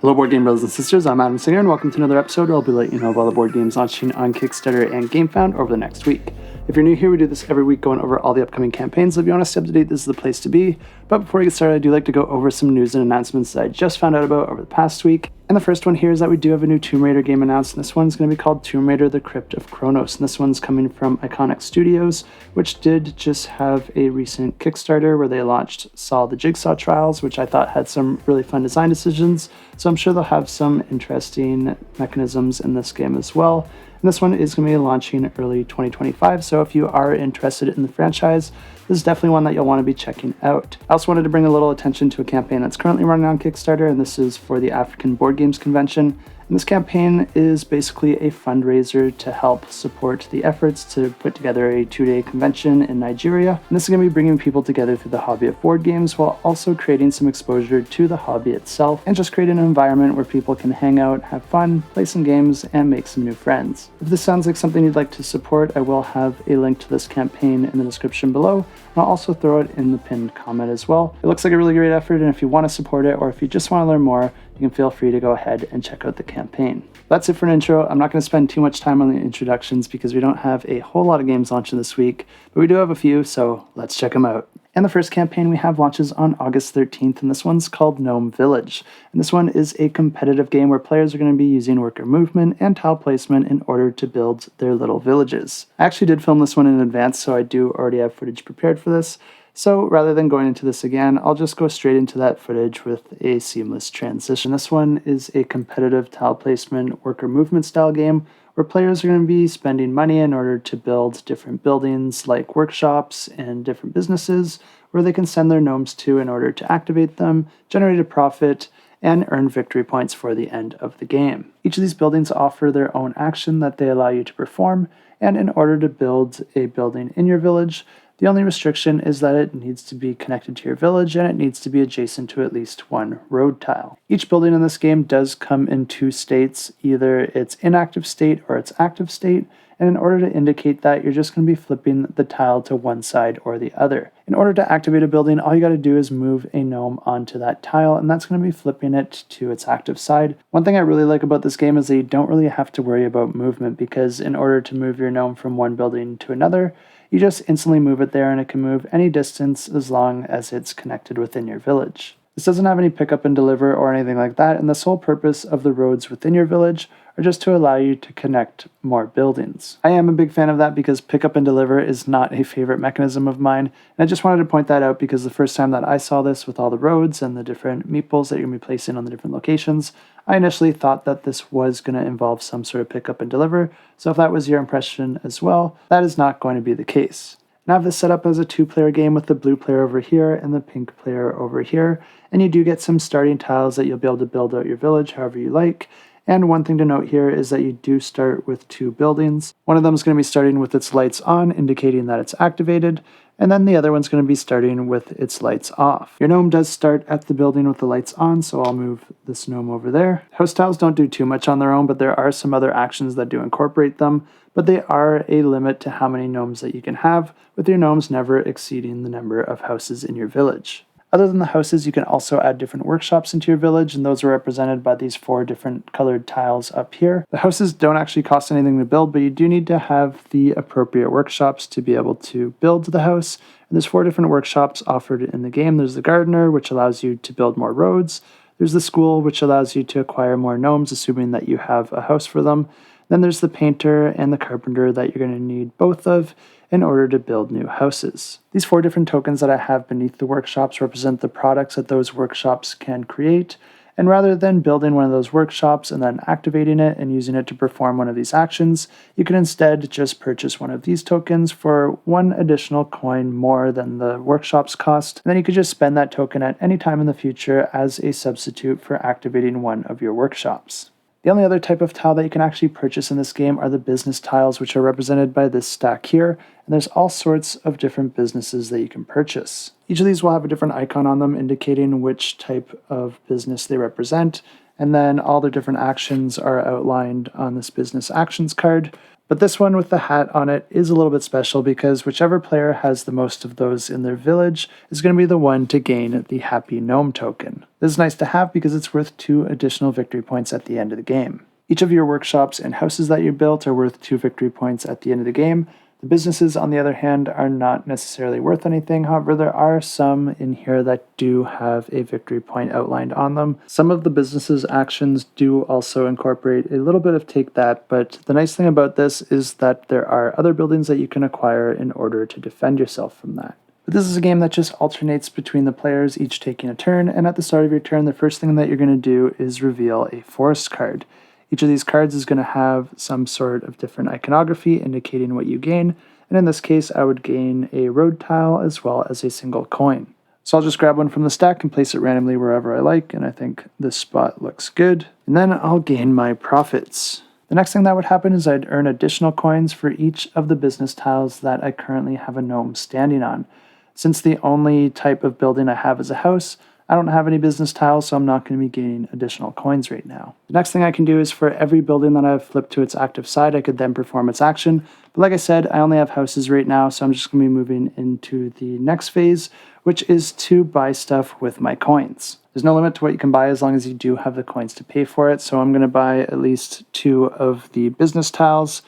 Hello board game brothers and sisters, I'm Adam Singer and welcome to another episode where I'll be letting you know about all the board games launching on Kickstarter and Gamefound over the next week. If you're new here, we do this every week going over all the upcoming campaigns, so if you want to stay up to date, this is the place to be. But before we get started, I do like to go over some news and announcements that I just found out about over the past week. And the first one here is that we do have a new Tomb Raider game announced, and this one's going to be called Tomb Raider: The Crypt of Kronos. And this one's coming from Iconic Studios, which did just have a recent Kickstarter where they launched Saw the Jigsaw Trials, which I thought had some really fun design decisions. So I'm sure they'll have some interesting mechanisms in this game as well. And this one is going to be launching early 2025, so if you are interested in the franchise, this is definitely one that you'll want to be checking out. I also wanted to bring a little attention to a campaign that's currently running on Kickstarter, and this is for the African Board Games Convention. And this campaign is basically a fundraiser to help support the efforts to put together a 2-day convention in Nigeria. And this is going to be bringing people together through the hobby of board games while also creating some exposure to the hobby itself and just creating an environment where people can hang out, have fun, play some games, and make some new friends. If this sounds like something you'd like to support, I will have a link to this campaign in the description below, and I'll also throw it in the pinned comment as well. It looks like a really great effort, and if you want to support it or if you just want to learn more, you can feel free to go ahead and check out the campaign. That's it for an intro. I'm not going to spend too much time on the introductions because we don't have a whole lot of games launching this week, but we do have a few, so let's check them out. And the first campaign we have launches on August 13th, and this one's called Gnome Village. And this one is a competitive game where players are going to be using worker movement and tile placement in order to build their little villages. I actually did film this one in advance, so I do already have footage prepared for this. So rather than going into this again, I'll just go straight into that footage with a seamless transition. This one is a competitive tile placement worker movement style game where players are going to be spending money in order to build different buildings like workshops and different businesses where they can send their gnomes to in order to activate them, generate a profit, and earn victory points for the end of the game. Each of these buildings offer their own action that they allow you to perform, and in order to build a building in your village, the only restriction is that it needs to be connected to your village and it needs to be adjacent to at least one road tile. Each building in this game does come in two states, either its inactive state or its active state, and in order to indicate that, you're just going to be flipping the tile to one side or the other. In order to activate a building, all you got to do is move a gnome onto that tile, and that's going to be flipping it to its active side. One thing I really like about this game is that you don't really have to worry about movement, because in order to move your gnome from one building to another, you just instantly move it there and it can move any distance as long as it's connected within your village. This doesn't have any pick up and deliver or anything like that, and the sole purpose of the roads within your village are just to allow you to connect more buildings. I am a big fan of that because pick up and deliver is not a favorite mechanism of mine, and I just wanted to point that out because the first time that I saw this with all the roads and the different meeples that you're going to be placing on the different locations, I initially thought that this was going to involve some sort of pick up and deliver, so if that was your impression as well, that is not going to be the case. Now I have this set up as a 2-player game with the blue player over here and the pink player over here, and you do get some starting tiles that you'll be able to build out your village however you like. And one thing to note here is that you do start with 2 buildings. One of them is going to be starting with its lights on, indicating that it's activated, and then the other one's going to be starting with its lights off. Your gnome does start at the building with the lights on, so I'll move this gnome over there. House tiles don't do too much on their own, but there are some other actions that do incorporate them, but they are a limit to how many gnomes that you can have, with your gnomes never exceeding the number of houses in your village. Other than the houses, you can also add different workshops into your village, and those are represented by these 4 different colored tiles up here. The houses don't actually cost anything to build, but you do need to have the appropriate workshops to be able to build the house. And there's 4 different workshops offered in the game. There's the gardener, which allows you to build more roads. There's the school, which allows you to acquire more gnomes, assuming that you have a house for them. Then there's the painter and the carpenter that you're going to need both of in order to build new houses. These 4 different tokens that I have beneath the workshops represent the products that those workshops can create, and rather than building one of those workshops and then activating it and using it to perform one of these actions, you can instead just purchase one of these tokens for 1 additional coin more than the workshop's cost, and then you could just spend that token at any time in the future as a substitute for activating one of your workshops. The only other type of tile that you can actually purchase in this game are the business tiles, which are represented by this stack here, and there's all sorts of different businesses that you can purchase. Each of these will have a different icon on them indicating which type of business they represent, and then all the different actions are outlined on this business actions card. But this one with the hat on it is a little bit special because whichever player has the most of those in their village is going to be the one to gain the Happy Gnome token. This is nice to have because it's worth 2 additional victory points at the end of the game. Each of your workshops and houses that you built are worth 2 victory points at the end of the game. The businesses, on the other hand, are not necessarily worth anything. However, there are some in here that do have a victory point outlined on them. Some of the businesses' actions do also incorporate a little bit of take that, but the nice thing about this is that there are other buildings that you can acquire in order to defend yourself from that. But this is a game that just alternates between the players, each taking a turn, and at the start of your turn, the first thing that you're going to do is reveal a forest card. Each of these cards is going to have some sort of different iconography indicating what you gain, and in this case I would gain a road tile as well as a single coin. So I'll just grab one from the stack and place it randomly wherever I like, and I think this spot looks good. And then I'll gain my profits. The next thing that would happen is I'd earn additional coins for each of the business tiles that I currently have a gnome standing on. Since the only type of building I have is a house, I don't have any business tiles, so I'm not going to be gaining additional coins right now. The next thing I can do is for every building that I've flipped to its active side, I could then perform its action. But like I said, I only have houses right now, so I'm just going to be moving into the next phase, which is to buy stuff with my coins. There's no limit to what you can buy as long as you do have the coins to pay for it, so I'm going to buy at least 2 of the business tiles,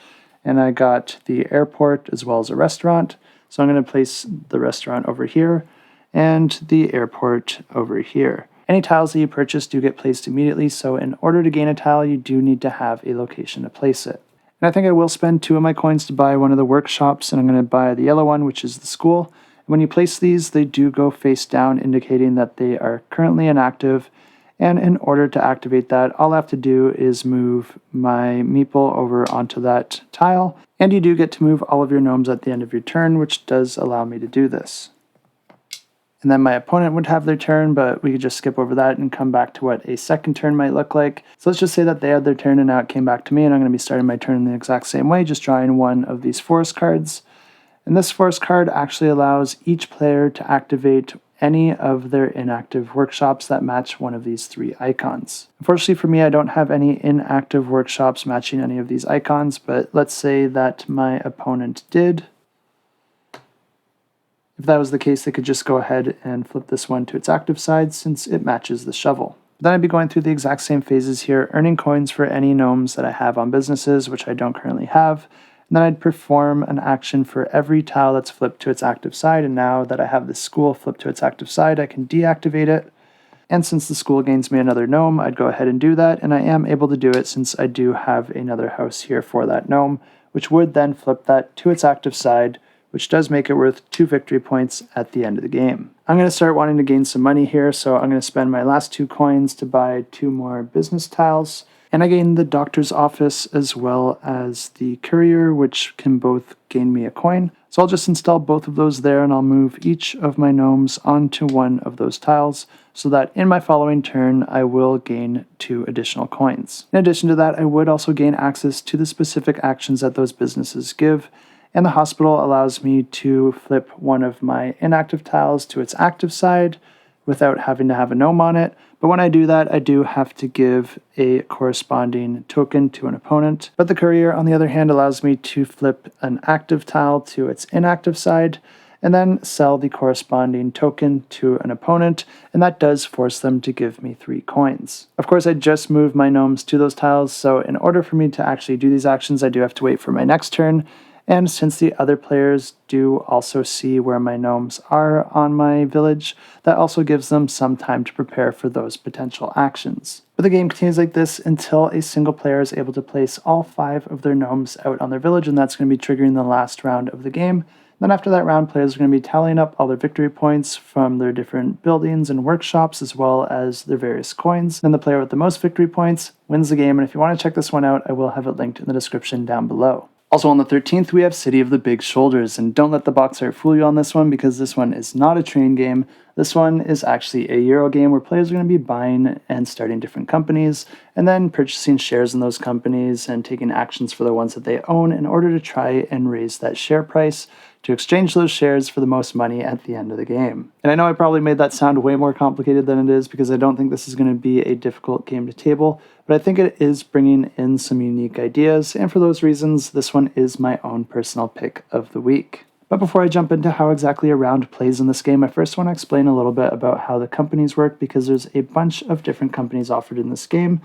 and I got the airport as well as a restaurant. So I'm going to place the restaurant over here and the airport over here. Any tiles that you purchase do get placed immediately, so in order to gain a tile, you do need to have a location to place it. And I think I will spend 2 of my coins to buy one of the workshops, and I'm going to buy the yellow one, which is the school. And when you place these, they do go face down, indicating that they are currently inactive. And in order to activate that, all I have to do is move my meeple over onto that tile. And you do get to move all of your gnomes at the end of your turn, which does allow me to do this. And then my opponent would have their turn, but we could just skip over that and come back to what a second turn might look like. So let's just say that they had their turn and now it came back to me, and I'm going to be starting my turn in the exact same way, just drawing one of these forest cards. And this forest card actually allows each player to activate any of their inactive workshops that match one of these 3 icons. Unfortunately for me, I don't have any inactive workshops matching any of these icons, but let's say that my opponent did. If that was the case, they could just go ahead and flip this one to its active side since it matches the shovel. Then I'd be going through the exact same phases here, earning coins for any gnomes that I have on businesses, which I don't currently have. And then I'd perform an action for every tile that's flipped to its active side, and now that I have this school flipped to its active side, I can deactivate it. And since the school gains me another gnome, I'd go ahead and do that, and I am able to do it since I do have another house here for that gnome, which would then flip that to its active side, which does make it worth 2 victory points at the end of the game. I'm going to start wanting to gain some money here, so I'm going to spend my last 2 coins to buy 2 more business tiles. And I gain the doctor's office as well as the courier, which can both gain me a coin. So I'll just install both of those there, and I'll move each of my gnomes onto one of those tiles so that in my following turn I will gain 2 additional coins. In addition to that, I would also gain access to the specific actions that those businesses give. And the hospital allows me to flip one of my inactive tiles to its active side without having to have a gnome on it. But when I do that, I do have to give a corresponding token to an opponent. But the courier, on the other hand, allows me to flip an active tile to its inactive side and then sell the corresponding token to an opponent, and that does force them to give me 3 coins. Of course, I just moved my gnomes to those tiles, so in order for me to actually do these actions, I do have to wait for my next turn. And since the other players do also see where my gnomes are on my village, that also gives them some time to prepare for those potential actions. But the game continues like this until a single player is able to place all 5 of their gnomes out on their village, and that's going to be triggering the last round of the game. Then after that round, players are going to be tallying up all their victory points from their different buildings and workshops, as well as their various coins. Then the player with the most victory points wins the game, and if you want to check this one out, I will have it linked in the description down below. Also on the 13th, we have City of the Big Shoulders, and don't let the box art fool you on this one because this one is not a train game. This one is actually a Euro game where players are going to be buying and starting different companies and then purchasing shares in those companies and taking actions for the ones that they own in order to try and raise that share price to exchange those shares for the most money at the end of the game. And I know I probably made that sound way more complicated than it is because I don't think this is going to be a difficult game to table, but I think it is bringing in some unique ideas, and for those reasons, this one is my own personal pick of the week. But before I jump into how exactly a round plays in this game, I first want to explain a little bit about how the companies work, because there's a bunch of different companies offered in this game,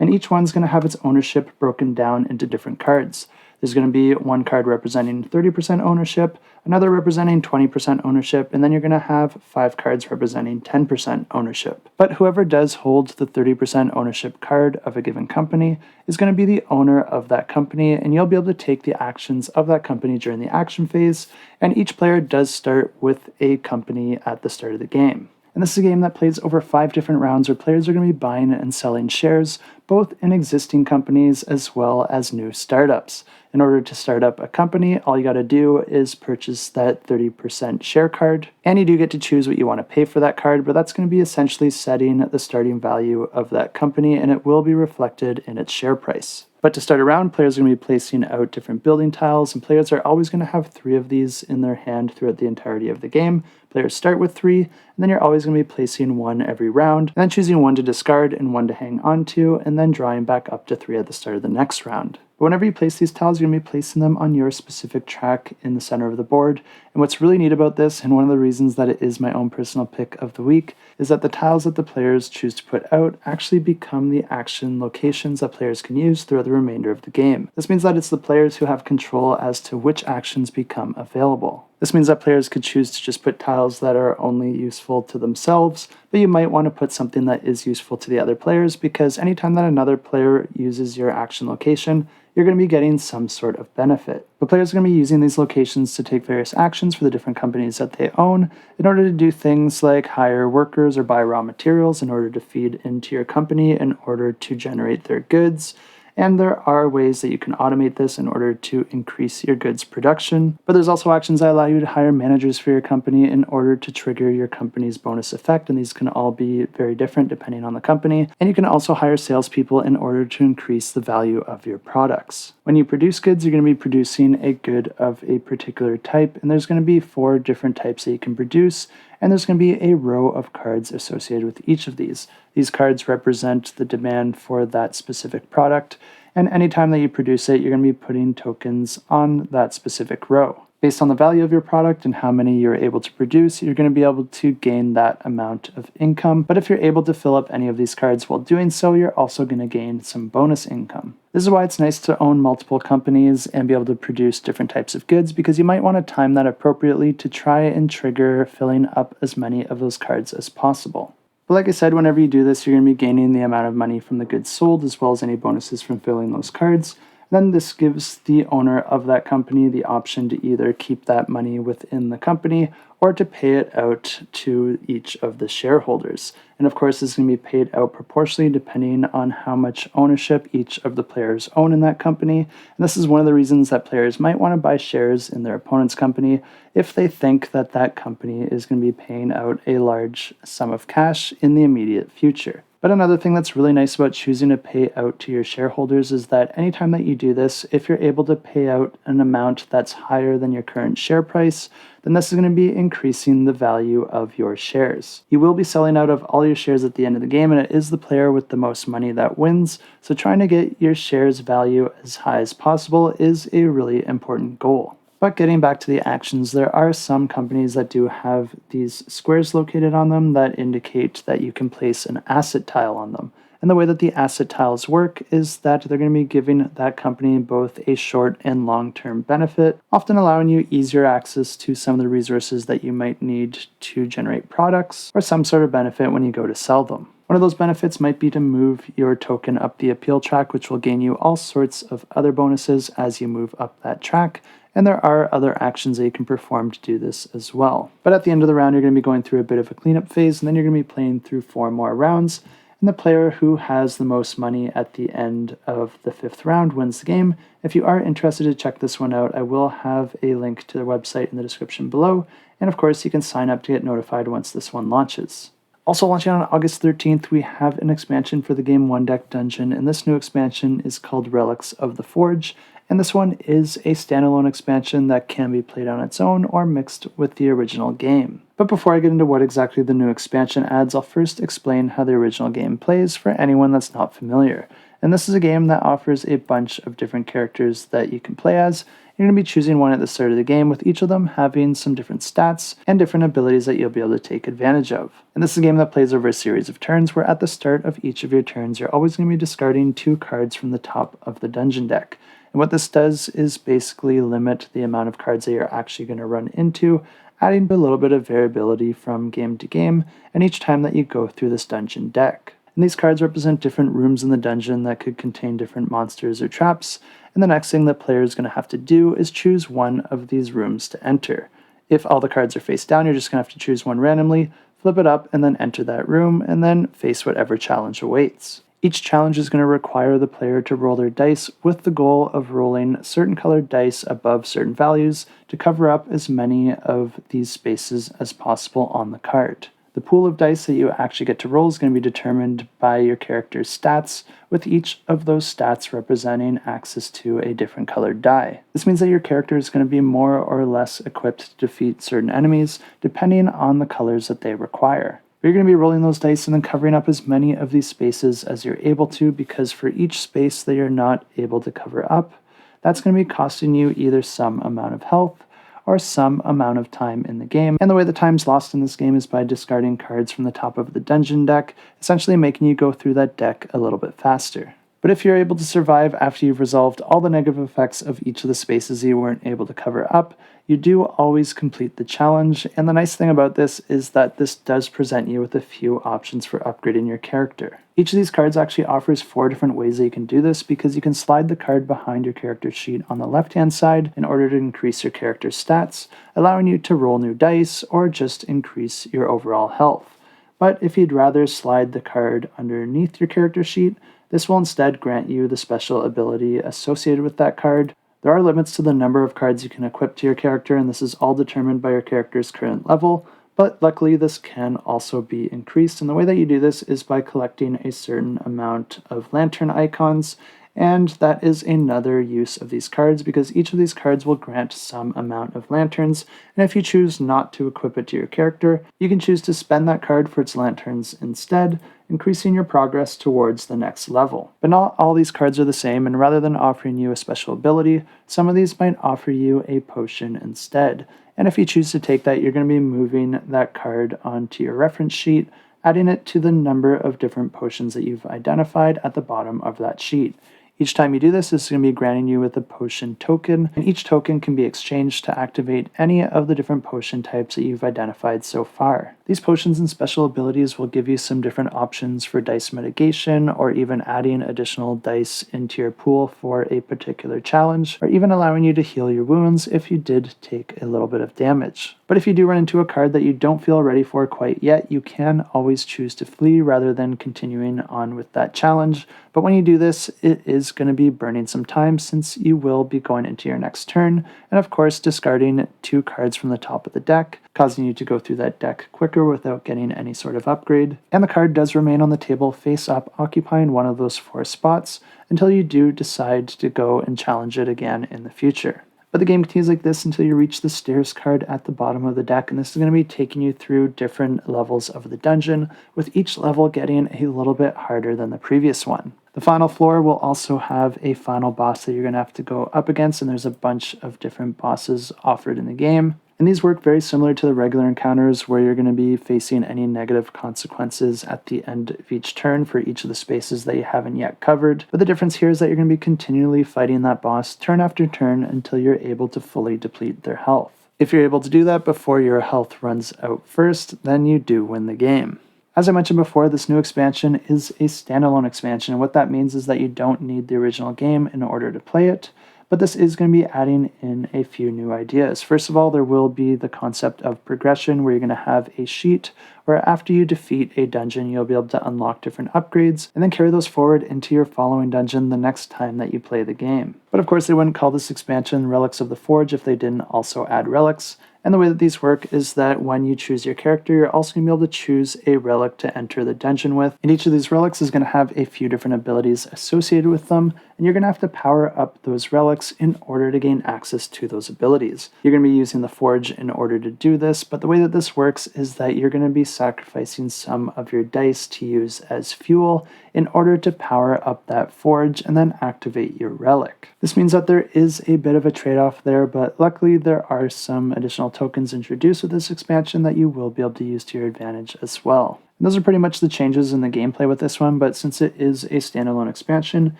and each one's going to have its ownership broken down into different cards. There's going to be one card representing 30% ownership, another representing 20% ownership, and then you're going to have 5 cards representing 10% ownership. But whoever does hold the 30% ownership card of a given company is going to be the owner of that company, and you'll be able to take the actions of that company during the action phase, and each player does start with a company at the start of the game. And this is a game that plays over 5 different rounds where players are going to be buying and selling shares, both in existing companies as well as new startups. In order to start up a company, all you got to do is purchase that 30% share card, and you do get to choose what you want to pay for that card, but that's going to be essentially setting the starting value of that company, and it will be reflected in its share price. But to start a round, players are going to be placing out different building tiles, and players are always going to have 3 of these in their hand throughout the entirety of the game. Players start with 3, and then you're always going to be placing 1 every round, and then choosing 1 to discard and 1 to hang on to, and then drawing back up to 3 at the start of the next round. But whenever you place these tiles, you're going to be placing them on your specific track in the center of the board. And what's really neat about this, and one of the reasons that it is my own personal pick of the week, is that the tiles that the players choose to put out actually become the action locations that players can use throughout the remainder of the game. This means that it's the players who have control as to which actions become available. This means that players could choose to just put tiles that are only useful to themselves, but you might want to put something that is useful to the other players, because anytime that another player uses your action location, you're going to be getting some sort of benefit. But players are going to be using these locations to take various actions for the different companies that they own in order to do things like hire workers or buy raw materials in order to feed into your company in order to generate their goods. And there are ways that you can automate this in order to increase your goods production. But there's also actions that allow you to hire managers for your company in order to trigger your company's bonus effect, and these can all be very different depending on the company. And you can also hire salespeople in order to increase the value of your products. When you produce goods, you're going to be producing a good of a particular type, and there's going to be 4 different types that you can produce, and there's going to be a row of cards associated with each of these. These cards represent the demand for that specific product, and anytime that you produce it, you're going to be putting tokens on that specific row. Based on the value of your product and how many you're able to produce, you're going to be able to gain that amount of income. But if you're able to fill up any of these cards while doing so, you're also going to gain some bonus income. This is why it's nice to own multiple companies and be able to produce different types of goods, because you might want to time that appropriately to try and trigger filling up as many of those cards as possible. But like I said, whenever you do this, you're going to be gaining the amount of money from the goods sold as well as any bonuses from filling those cards. Then this gives the owner of that company the option to either keep that money within the company or to pay it out to each of the shareholders. And of course, this is going to be paid out proportionally depending on how much ownership each of the players own in that company. And this is one of the reasons that players might want to buy shares in their opponent's company if they think that that company is going to be paying out a large sum of cash in the immediate future. But another thing that's really nice about choosing to pay out to your shareholders is that anytime that you do this, if you're able to pay out an amount that's higher than your current share price, then this is going to be increasing the value of your shares. You will be selling out of all your shares at the end of the game, and it is the player with the most money that wins, so trying to get your shares value as high as possible is a really important goal. But getting back to the actions, there are some companies that do have these squares located on them that indicate that you can place an asset tile on them. And the way that the asset tiles work is that they're going to be giving that company both a short and long-term benefit, often allowing you easier access to some of the resources that you might need to generate products, or some sort of benefit when you go to sell them. One of those benefits might be to move your token up the appeal track, which will gain you all sorts of other bonuses as you move up that track. And there are other actions that you can perform to do this as well. But at the end of the round, you're going to be going through a bit of a cleanup phase, and then you're going to be playing through 4 more rounds. And the player who has the most money at the end of the 5th round wins the game. If you are interested to check this one out, I will have a link to their website in the description below. And of course, you can sign up to get notified once this one launches. Also launching on August 13th, we have an expansion for the game One Deck Dungeon, and this new expansion is called Relics of the Forge, And this one is a standalone expansion that can be played on its own or mixed with the original game. But before I get into what exactly the new expansion adds, I'll first explain how the original game plays for anyone that's not familiar. And this is a game that offers a bunch of different characters that you can play as. You're going to be choosing one at the start of the game, with each of them having some different stats and different abilities that you'll be able to take advantage of. And this is a game that plays over a series of turns, where at the start of each of your turns, you're always going to be discarding 2 cards from the top of the dungeon deck. And what this does is basically limit the amount of cards that you're actually going to run into, adding a little bit of variability from game to game, and each time that you go through this dungeon deck. And these cards represent different rooms in the dungeon that could contain different monsters or traps, and the next thing the player is going to have to do is choose one of these rooms to enter. If all the cards are face down, you're just going to have to choose one randomly, flip it up, and then enter that room, and then face whatever challenge awaits. Each challenge is going to require the player to roll their dice with the goal of rolling certain colored dice above certain values to cover up as many of these spaces as possible on the card. The pool of dice that you actually get to roll is going to be determined by your character's stats, with each of those stats representing access to a different colored die. This means that your character is going to be more or less equipped to defeat certain enemies, depending on the colors that they require. You're going to be rolling those dice and then covering up as many of these spaces as you're able to, because for each space that you're not able to cover up, that's going to be costing you either some amount of health or some amount of time in the game. And the way the time's lost in this game is by discarding cards from the top of the dungeon deck, essentially making you go through that deck a little bit faster. But if you're able to survive after you've resolved all the negative effects of each of the spaces you weren't able to cover up, you do always complete the challenge. And the nice thing about this is that this does present you with a few options for upgrading your character. Each of these cards actually offers 4 different ways that you can do this, because you can slide the card behind your character sheet on the left-hand side in order to increase your character's stats, allowing you to roll new dice or just increase your overall health. But if you'd rather slide the card underneath your character sheet, this will instead grant you the special ability associated with that card. There are limits to the number of cards you can equip to your character, and this is all determined by your character's current level, but luckily this can also be increased, and the way that you do this is by collecting a certain amount of lantern icons, and that is another use of these cards, because each of these cards will grant some amount of lanterns, and if you choose not to equip it to your character, you can choose to spend that card for its lanterns instead, increasing your progress towards the next level. But not all these cards are the same, and rather than offering you a special ability, some of these might offer you a potion instead. And if you choose to take that, you're going to be moving that card onto your reference sheet, adding it to the number of different potions that you've identified at the bottom of that sheet. Each time you do this, it's going to be granting you with a potion token, and each token can be exchanged to activate any of the different potion types that you've identified so far. These potions and special abilities will give you some different options for dice mitigation, or even adding additional dice into your pool for a particular challenge, or even allowing you to heal your wounds if you did take a little bit of damage. But if you do run into a card that you don't feel ready for quite yet, you can always choose to flee rather than continuing on with that challenge. But when you do this, it is going to be burning some time, since you will be going into your next turn, and of course discarding 2 cards from the top of the deck, causing you to go through that deck quicker without getting any sort of upgrade. And the card does remain on the table face up, occupying one of those 4 spots until you do decide to go and challenge it again in the future. But the game continues like this until you reach the stairs card at the bottom of the deck, and this is going to be taking you through different levels of the dungeon, with each level getting a little bit harder than the previous one. The final floor will also have a final boss that you're going to have to go up against, and there's a bunch of different bosses offered in the game. And these work very similar to the regular encounters, where you're going to be facing any negative consequences at the end of each turn for each of the spaces that you haven't yet covered. But the difference here is that you're going to be continually fighting that boss turn after turn until you're able to fully deplete their health. If you're able to do that before your health runs out first, then you do win the game. As I mentioned before, this new expansion is a standalone expansion, and what that means is that you don't need the original game in order to play it. But this is going to be adding in a few new ideas. First of all, there will be the concept of progression, where you're going to have a sheet where after you defeat a dungeon, you'll be able to unlock different upgrades and then carry those forward into your following dungeon the next time that you play the game. But of course, they wouldn't call this expansion Relics of the Forge if they didn't also add relics. And the way that these work is that when you choose your character, you're also going to be able to choose a relic to enter the dungeon with. And each of these relics is going to have a few different abilities associated with them, and you're going to have to power up those relics in order to gain access to those abilities. You're going to be using the forge in order to do this, but the way that this works is that you're going to be sacrificing some of your dice to use as fuel in order to power up that forge and then activate your relic. This means that there is a bit of a trade-off there, but luckily there are some additional tokens introduced with this expansion that you will be able to use to your advantage as well. And those are pretty much the changes in the gameplay with this one, but since it is a standalone expansion,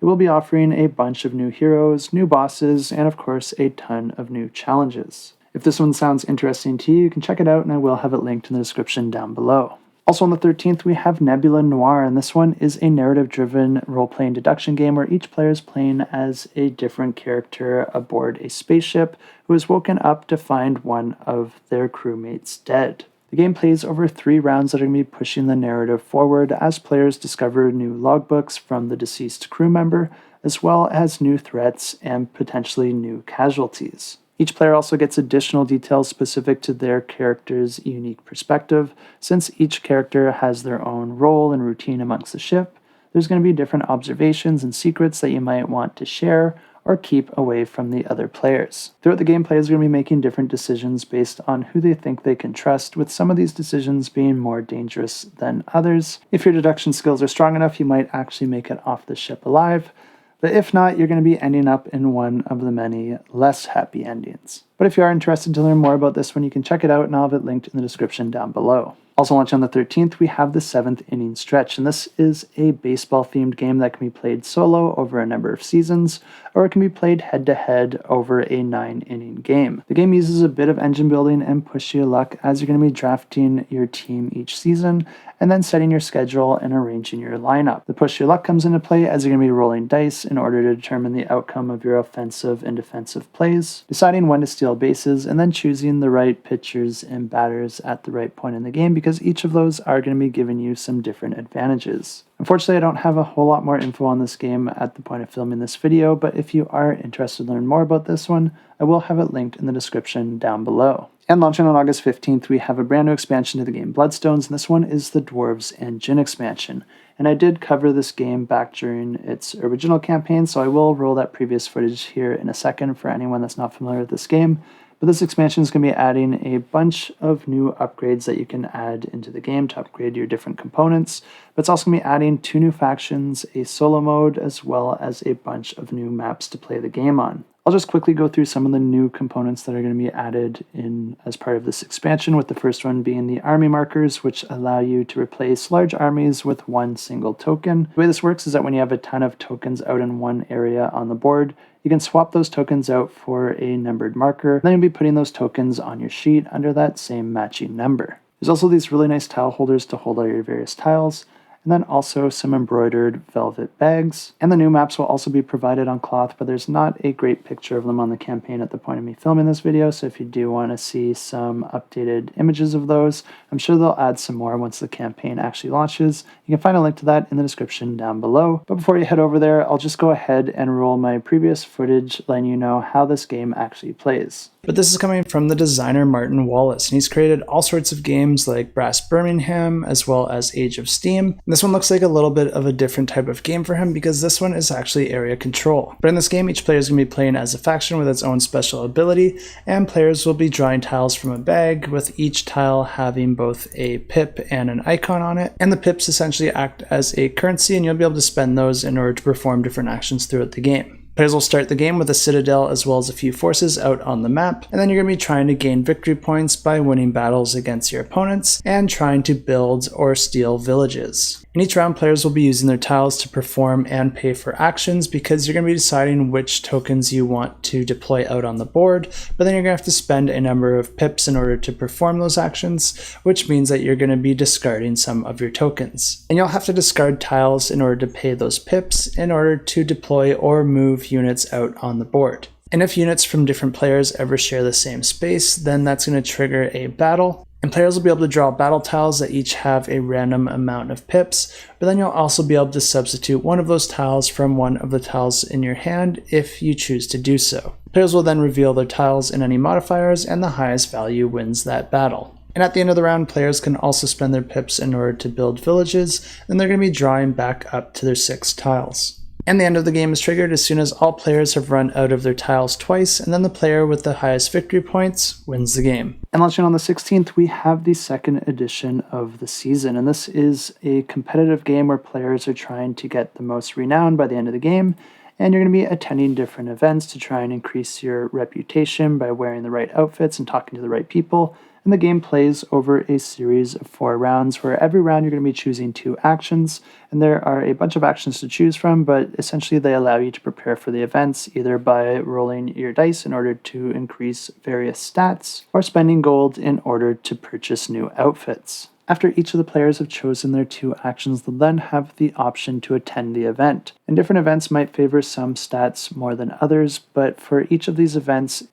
it will be offering a bunch of new heroes, new bosses, and of course a ton of new challenges. If this one sounds interesting to you, you can check it out, and I will have it linked in the description down below. Also on the 13th, we have Nobula Noir, and this one is a narrative-driven role-playing deduction game where each player is playing as a different character aboard a spaceship who is woken up to find one of their crewmates dead. The game plays over 3 rounds that are going to be pushing the narrative forward as players discover new logbooks from the deceased crew member, as well as new threats and potentially new casualties. Each player also gets additional details specific to their character's unique perspective. Since each character has their own role and routine amongst the ship, there's going to be different observations and secrets that you might want to share or keep away from the other players. Throughout the game, players are going to be making different decisions based on who they think they can trust, with some of these decisions being more dangerous than others. If your deduction skills are strong enough, you might actually make it off the ship alive. But if not, you're going to be ending up in one of the many less happy endings. But if you are interested to learn more about this one, you can check it out, and I'll have it linked in the description down below. Also launching on the 13th, we have the 7th Inning Stretch, and this is a baseball-themed game that can be played solo over a number of seasons, or it can be played head-to-head over a 9-inning game. The game uses a bit of engine building and push your luck as you're going to be drafting your team each season, and then setting your schedule and arranging your lineup. The push your luck comes into play as you're going to be rolling dice in order to determine the outcome of your offensive and defensive plays, deciding when to steal bases, and then choosing the right pitchers and batters at the right point in the game, because each of those are going to be giving you some different advantages. Unfortunately, I don't have a whole lot more info on this game at the point of filming this video, but if you are interested to learn more about this one, I will have it linked in the description down below. And launching on August 15th, we have a brand new expansion to the game Bloodstones, and this one is the Dwarves and Djinn expansion. And I did cover this game back during its original campaign, so I will roll that previous footage here in a second for anyone that's not familiar with this game. But this expansion is going to be adding a bunch of new upgrades that you can add into the game to upgrade your different components. But it's also going to be adding 2 new factions, a solo mode, as well as a bunch of new maps to play the game on. I'll just quickly go through some of the new components that are going to be added in as part of this expansion, with the first one being the army markers, which allow you to replace large armies with 1 single token. The way this works is that when you have a ton of tokens out in one area on the board, you can swap those tokens out for a numbered marker, then you'll be putting those tokens on your sheet under that same matching number. There's also these really nice tile holders to hold all your various tiles, and then also some embroidered velvet bags. And the new maps will also be provided on cloth, but there's not a great picture of them on the campaign at the point of me filming this video, so if you do want to see some updated images of those, I'm sure they'll add some more once the campaign actually launches. You can find a link to that in the description down below. But before you head over there, I'll just go ahead and roll my previous footage letting you know how this game actually plays. But this is coming from the designer Martin Wallace, and he's created all sorts of games like Brass Birmingham, as well as Age of Steam. And this one looks like a little bit of a different type of game for him, because this one is actually area control. But in this game, each player is going to be playing as a faction with its own special ability, and players will be drawing tiles from a bag, with each tile having both a pip and an icon on it. And the pips essentially act as a currency, and you'll be able to spend those in order to perform different actions throughout the game. Players will start the game with a citadel as well as a few forces out on the map, and then you're going to be trying to gain victory points by winning battles against your opponents and trying to build or steal villages. In each round, players will be using their tiles to perform and pay for actions, because you're going to be deciding which tokens you want to deploy out on the board, but then you're going to have to spend a number of pips in order to perform those actions, which means that you're going to be discarding some of your tokens. And you'll have to discard tiles in order to pay those pips in order to deploy or move units out on the board. And if units from different players ever share the same space, then that's going to trigger a battle. And players will be able to draw battle tiles that each have a random amount of pips, but then you'll also be able to substitute one of those tiles from one of the tiles in your hand if you choose to do so. Players will then reveal their tiles and any modifiers, and the highest value wins that battle. And at the end of the round, players can also spend their pips in order to build villages, and they're going to be drawing back up to their 6 tiles. And the end of the game is triggered as soon as all players have run out of their tiles twice, and then the player with the highest victory points wins the game. And launching on the 16th, we have the second edition of the season, and this is a competitive game where players are trying to get the most renown by the end of the game, and you're going to be attending different events to try and increase your reputation by wearing the right outfits and talking to the right people. And the game plays over a series of 4 rounds, where every round you're going to be choosing 2 actions, and there are a bunch of actions to choose from, but essentially they allow you to prepare for the events either by rolling your dice in order to increase various stats, or spending gold in order to purchase new outfits. After each of the players have chosen their 2 actions, they'll then have the option to attend the event. And different events might favor some stats more than others, but for each of these events,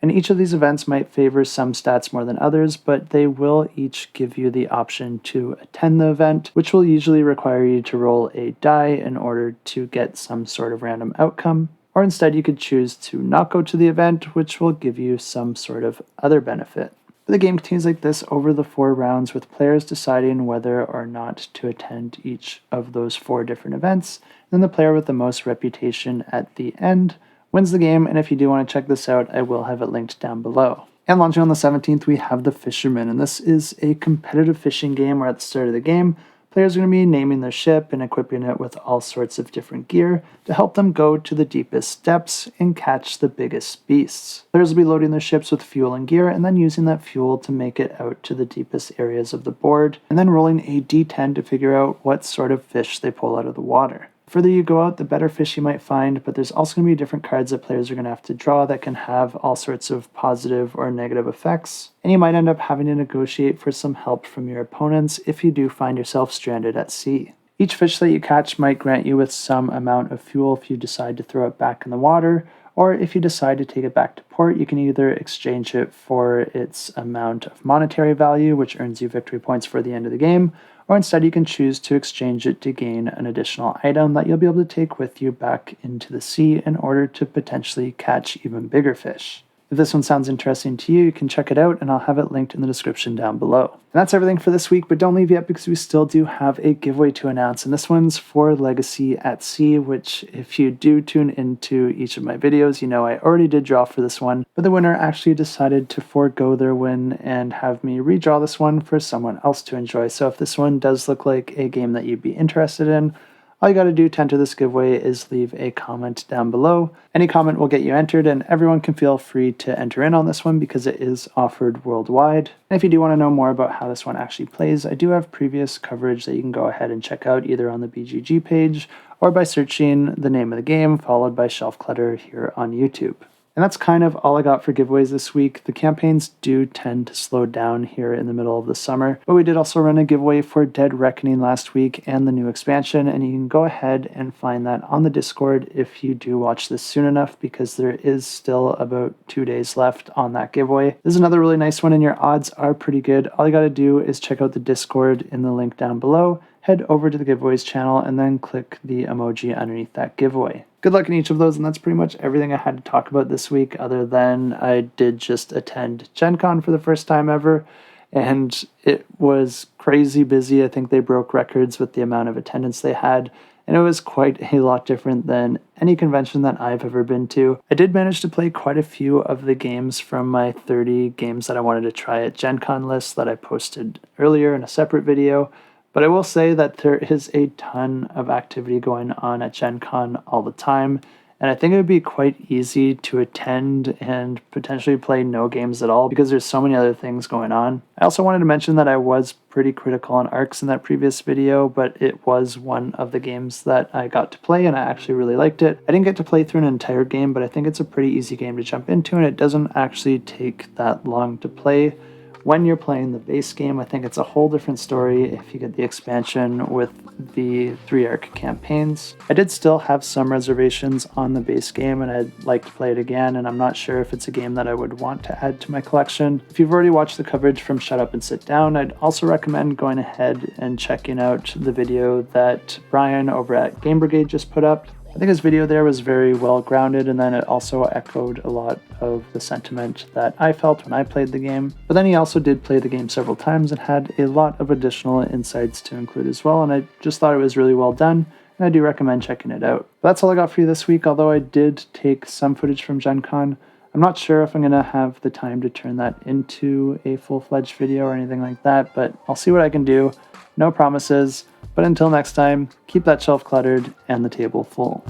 might favor some stats more than others, but they will each give you the option to attend the event, which will usually require you to roll a die in order to get some sort of random outcome. Or instead you could choose to not go to the event, which will give you some sort of other benefit. The game continues like this over the 4 rounds, with players deciding whether or not to attend each of those 4 different events. Then the player with the most reputation at the end wins the game, and if you do want to check this out, I will have it linked down below. And launching on the 17th, we have the Fisherman, and this is a competitive fishing game where at the start of the game, players are going to be naming their ship and equipping it with all sorts of different gear to help them go to the deepest depths and catch the biggest beasts. Players will be loading their ships with fuel and gear and then using that fuel to make it out to the deepest areas of the board, and then rolling a d10 to figure out what sort of fish they pull out of the water. The further you go out, the better fish you might find, but there's also going to be different cards that players are going to have to draw that can have all sorts of positive or negative effects, and you might end up having to negotiate for some help from your opponents if you do find yourself stranded at sea. Each fish that you catch might grant you with some amount of fuel if you decide to throw it back in the water, or if you decide to take it back to port, you can either exchange it for its amount of monetary value, which earns you victory points for the end of the game, or instead you can choose to exchange it to gain an additional item that you'll be able to take with you back into the sea in order to potentially catch even bigger fish. If this one sounds interesting to you, you can check it out, and I'll have it linked in the description down below. And that's everything for this week, but don't leave yet because we still do have a giveaway to announce, and this one's for Legacy at Sea, which if you do tune into each of my videos, you know I already did draw for this one, but the winner actually decided to forego their win and have me redraw this one for someone else to enjoy. So if this one does look like a game that you'd be interested in, all you got to do to enter this giveaway is leave a comment down below. Any comment will get you entered, and everyone can feel free to enter in on this one because it is offered worldwide. And if you do want to know more about how this one actually plays, I do have previous coverage that you can go ahead and check out either on the BGG page or by searching the name of the game followed by Shelf Clutter here on YouTube. And that's kind of all I got for giveaways this week. The campaigns do tend to slow down here in the middle of the summer, but we did also run a giveaway for Dead Reckoning last week and the new expansion, and you can go ahead and find that on the Discord if you do watch this soon enough, because there is still about 2 days left on that giveaway. This is another really nice one, and your odds are pretty good. All you got to do is check out the Discord in the link down below, head over to the giveaways channel, and then click the emoji underneath that giveaway. Good luck in each of those, and that's pretty much everything I had to talk about this week, other than I did just attend GenCon for the first time ever, and it was crazy busy. I think they broke records with the amount of attendance they had, and it was quite a lot different than any convention that I've ever been to. I did manage to play quite a few of the games from my 30 games that I wanted to try at GenCon list that I posted earlier in a separate video. But I will say that there is a ton of activity going on at GenCon all the time, and I think it would be quite easy to attend and potentially play no games at all because there's so many other things going on. I also wanted to mention that I was pretty critical on Arcs in that previous video, but it was one of the games that I got to play, and I actually really liked it. I didn't get to play through an entire game, but I think it's a pretty easy game to jump into, and it doesn't actually take that long to play, when you're playing the base game. I think it's a whole different story if you get the expansion with the 3-arc campaigns. I did still have some reservations on the base game, and I'd like to play it again, and I'm not sure if it's a game that I would want to add to my collection. If you've already watched the coverage from Shut Up and Sit Down, I'd also recommend going ahead and checking out the video that Brian over at Game Brigade just put up. I think his video there was very well grounded, and then it also echoed a lot of the sentiment that I felt when I played the game. But then he also did play the game several times and had a lot of additional insights to include as well, and I just thought it was really well done, and I do recommend checking it out. But that's all I got for you this week, although I did take some footage from GenCon. I'm not sure if I'm going to have the time to turn that into a full-fledged video or anything like that, but I'll see what I can do. No promises. But until next time, keep that shelf cluttered and the table full.